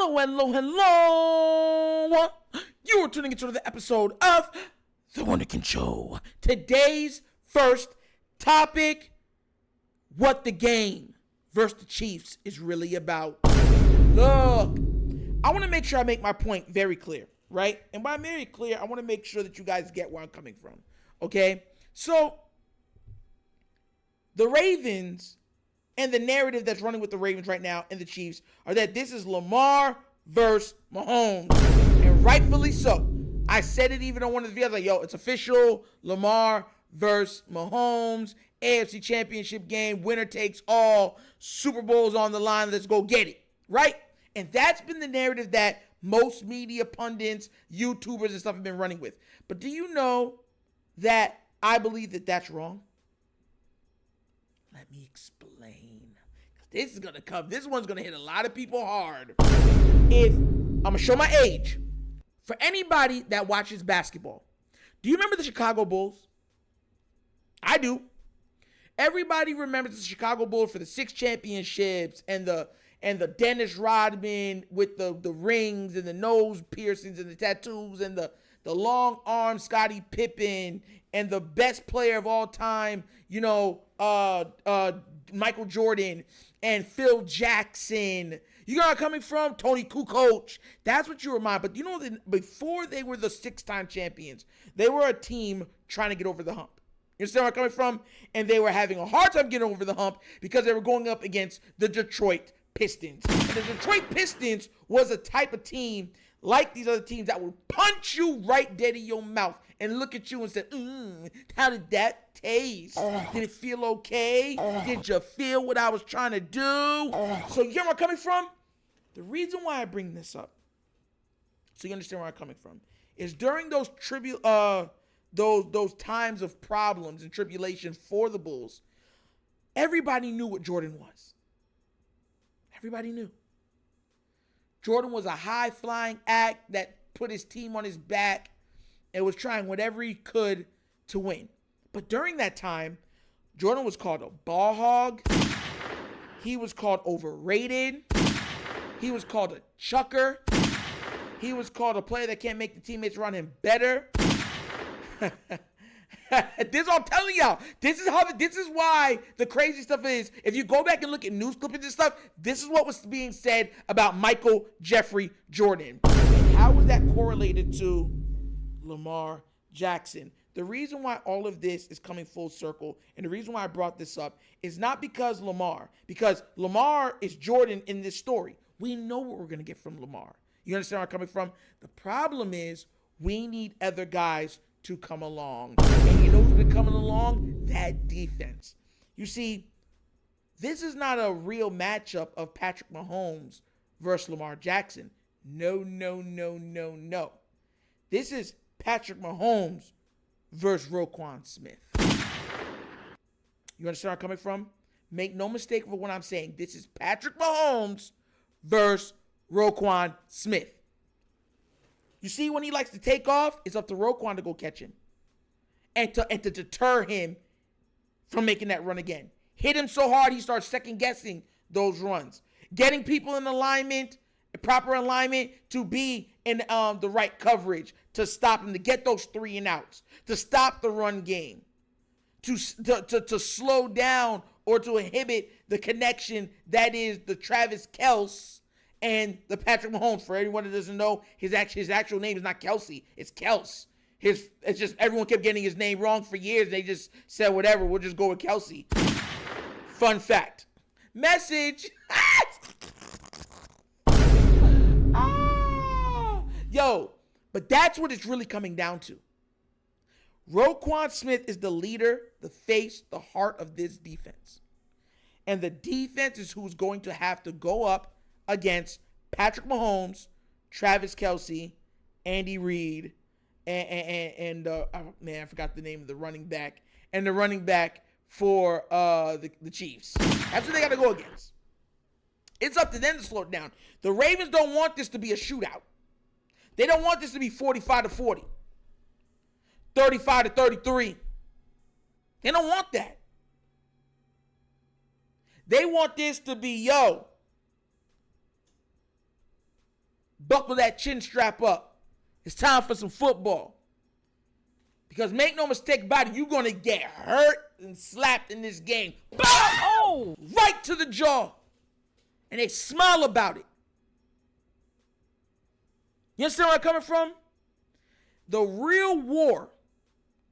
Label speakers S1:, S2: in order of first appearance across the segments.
S1: Hello. You're tuning into another episode of The Wunderkind Show. Today's first topic, what the game versus the Chiefs is really about. Look, I want to make sure I make my point very clear, right? And by very clear, I want to make sure that you guys get where I'm coming from, okay? So, the Ravens and the narrative that's running with the Ravens right now and the Chiefs are that this is Lamar versus Mahomes. And rightfully so. I said it even on one of the videos, like, yo, it's official. Lamar versus Mahomes. AFC Championship game. Winner takes all. Super Bowl's on the line. Let's go get it. Right? And that's been the narrative that most media pundits, YouTubers, and stuff have been running with. But do you know that I believe that that's wrong? Let me explain. This is gonna come. This one's gonna hit a lot of people hard. I'm gonna show my age. For anybody that watches basketball, do you remember the Chicago Bulls? I do. Everybody remembers the Chicago Bulls for the 6 championships and the Dennis Rodman with the rings and the nose piercings and the tattoos and the long arm Scottie Pippen and the best player of all time, Michael Jordan and Phil Jackson. You know where I'm coming from? Tony Kukoc. That's what you remind. But you know that before they were the 6-time champions, they were a team trying to get over the hump. You understand where I'm coming from? And they were having a hard time getting over the hump because they were going up against the Detroit Pistons. And the Detroit Pistons was a type of team like these other teams that would punch you right dead in your mouth and look at you and say, how did that taste? Did it feel okay? Did you feel what I was trying to do? So you hear where I'm coming from? The reason why I bring this up, so you understand where I'm coming from, is during those those times of problems and tribulation for the Bulls, everybody knew what Jordan was. Everybody knew. Jordan was a high-flying act that put his team on his back and was trying whatever he could to win. But during that time, Jordan was called a ball hog. He was called overrated. He was called a chucker. He was called a player that can't make the teammates around him better. This is what I'm telling y'all. This is why the crazy stuff is. If you go back and look at news clippings and stuff, this is what was being said about Michael Jeffrey Jordan. And how was that correlated to Lamar Jackson? The reason why all of this is coming full circle, and the reason why I brought this up, is not because Lamar is Jordan in this story. We know what we're going to get from Lamar. You understand where I'm coming from? The problem is we need other guys to come along. And you know who's been coming along? That defense. You see, this is not a real matchup of Patrick Mahomes versus Lamar Jackson. No. This is Patrick Mahomes versus Roquan Smith. You understand where I'm coming from? Make no mistake of what I'm saying. This is Patrick Mahomes versus Roquan Smith. You see, when he likes to take off, it's up to Roquan to go catch him and to deter him from making that run again. Hit him so hard he starts second-guessing those runs. Getting people in alignment, proper alignment, to be in the right coverage, to stop him, to get those 3 and outs, to stop the run game, to slow down or to inhibit the connection that is the Travis Kelce and the Patrick Mahomes. For anyone that doesn't know, his actual name is not Kelsey, it's Kelce. It's just everyone kept getting his name wrong for years. They just said, whatever, we'll just go with Kelsey. Fun fact. Message. Yo, but that's what it's really coming down to. Roquan Smith is the leader, the face, the heart of this defense. And the defense is who's going to have to go up against Patrick Mahomes, Travis Kelce, Andy Reid, and I forgot the name of the running back, and the running back for the Chiefs. That's what they got to go against. It's up to them to slow it down. The Ravens don't want this to be a shootout. They don't want this to be 45-40, 35-33. They don't want that. They want this to be, buckle that chin strap up. It's time for some football. Because make no mistake about it, you're going to get hurt and slapped in this game. Boom! Oh! Right to the jaw. And they smile about it. You understand where I'm coming from? The real war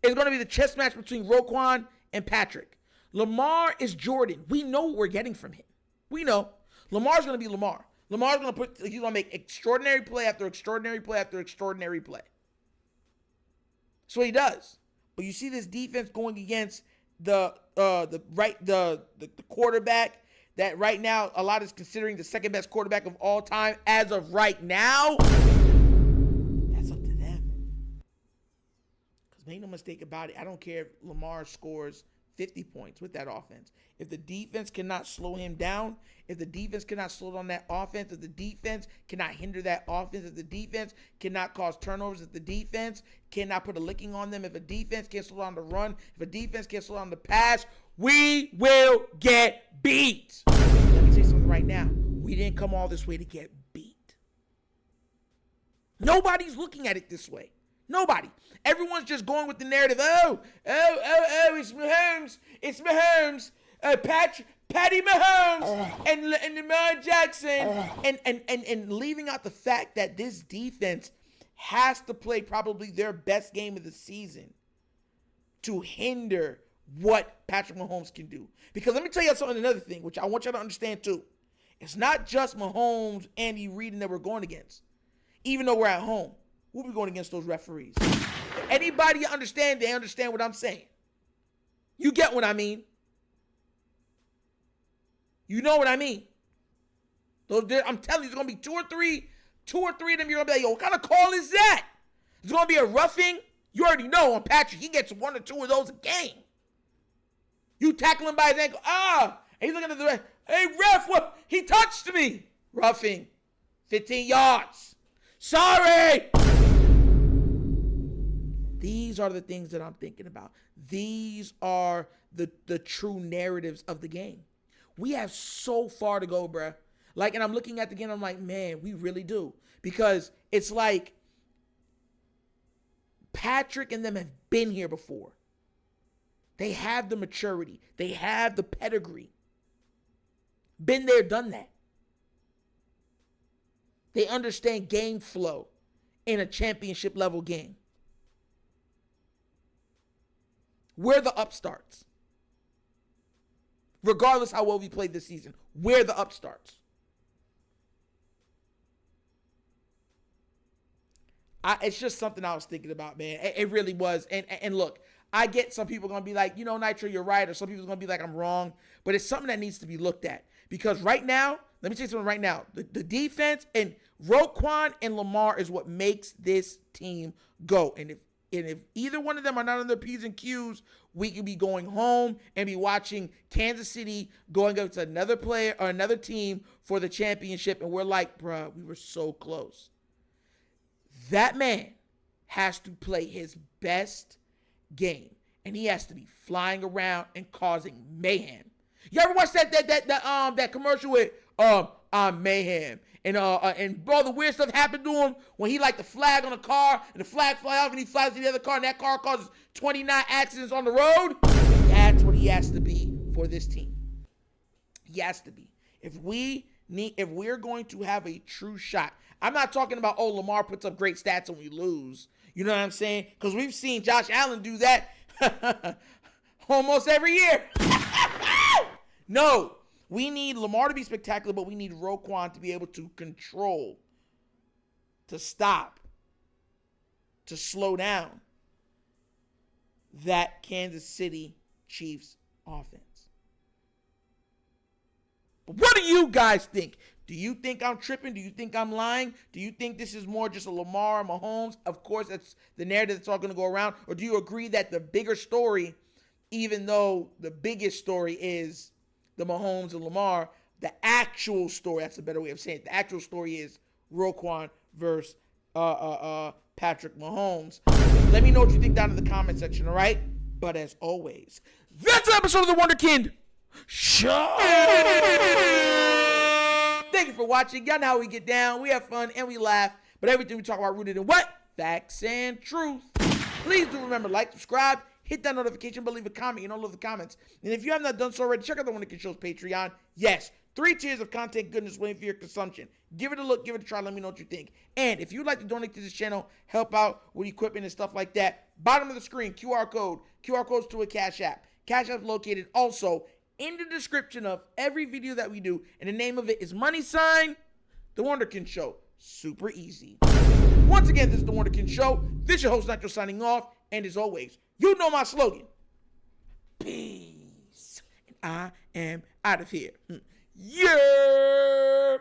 S1: is going to be the chess match between Roquan and Patrick. Lamar is Jordan. We know what we're getting from him. We know. Lamar's going to be Lamar. He's going to make extraordinary play after extraordinary play after extraordinary play. That's what he does. But you see this defense going against the quarterback that right now a lot is considering the second best quarterback of all time as of right now. That's up to them. Because make no mistake about it, I don't care if Lamar scores 50 points with that offense. If the defense cannot slow him down, if the defense cannot slow down that offense, if the defense cannot hinder that offense, if the defense cannot cause turnovers, if the defense cannot put a licking on them, if a defense can't slow down the run, if a defense can't slow down the pass, we will get beat. Let me tell you something right now. We didn't come all this way to get beat. Nobody's looking at it this way. Nobody. Everyone's just going with the narrative. Oh, it's Mahomes. It's Mahomes. Patty Mahomes and Lamar Jackson. And leaving out the fact that this defense has to play probably their best game of the season to hinder what Patrick Mahomes can do. Because let me tell you something, another thing, which I want you to understand too. It's not just Mahomes, Andy Reid, that we're going against. Even though we're at home, we'll be going against those referees. Anybody understand, they understand what I'm saying. You get what I mean. You know what I mean. I'm telling you, there's going to be two or three of them. You're going to be like, yo, what kind of call is that? There's going to be a roughing. You already know on Patrick, he gets one or two of those a game. You tackle him by his ankle. And he's looking at the ref. Hey, ref, what? He touched me. Roughing. 15 yards. Sorry. These are the things that I'm thinking about. These are the true narratives of the game. We have so far to go, bruh. And I'm looking at the game, I'm like, man, we really do. Because it's like Patrick and them have been here before. They have the maturity. They have the pedigree. Been there, done that. They understand game flow in a championship level game. We're the upstarts. Regardless how well we played this season, we're the upstarts. It's just something I was thinking about, man. It really was. And look, I get some people going to be like, Nitro, you're right. Or some people going to be like, I'm wrong. But it's something that needs to be looked at. Because right now, let me tell you something right now. The defense and Roquan and Lamar is what makes this team go. And if either one of them are not on their P's and Q's, we could be going home and be watching Kansas City going up to another player or another team for the championship. And we're like, bruh, we were so close. That man has to play his best game. And he has to be flying around and causing mayhem. You ever watch that commercial with mayhem? And all the weird stuff happened to him when he the flag on a car and the flag fly off and he flies to the other car and that car causes 29 accidents on the road. That's what he has to be for this team. He has to be. If we're going to have a true shot, I'm not talking about, Lamar puts up great stats and we lose. You know what I'm saying? Because we've seen Josh Allen do that almost every year. No. We need Lamar to be spectacular, but we need Roquan to be able to control, to stop, to slow down that Kansas City Chiefs offense. But what do you guys think? Do you think I'm tripping? Do you think I'm lying? Do you think this is more just a Lamar Mahomes? Of course, that's the narrative that's all going to go around. Or do you agree that the bigger story, even though the biggest story is the Mahomes and Lamar, the actual story, that's a better way of saying it, the actual story is Roquan versus Patrick Mahomes? Let me know what you think down in the comment section, all right? But as always, that's an episode of The Wunderkind Show! Thank you for watching. Y'all know how we get down. We have fun and we laugh. But everything we talk about rooted in what? Facts and truth. Please do remember, like, subscribe, hit that notification bell, leave a comment in all of the comments. And if you have not done so already, check out the Wunderkind Show's Patreon. Yes, 3 tiers of content goodness waiting for your consumption. Give it a look, give it a try, let me know what you think. And if you'd like to donate to this channel, help out with equipment and stuff like that, bottom of the screen, QR codes to a Cash App. Cash App is located also in the description of every video that we do, and the name of it is $, The Wunderkind Show. Super easy. Once again, this is The Wunderkind Show. This is your host, Nacho, signing off. And as always, you know my slogan. Peace. And I am out of here. Yerp.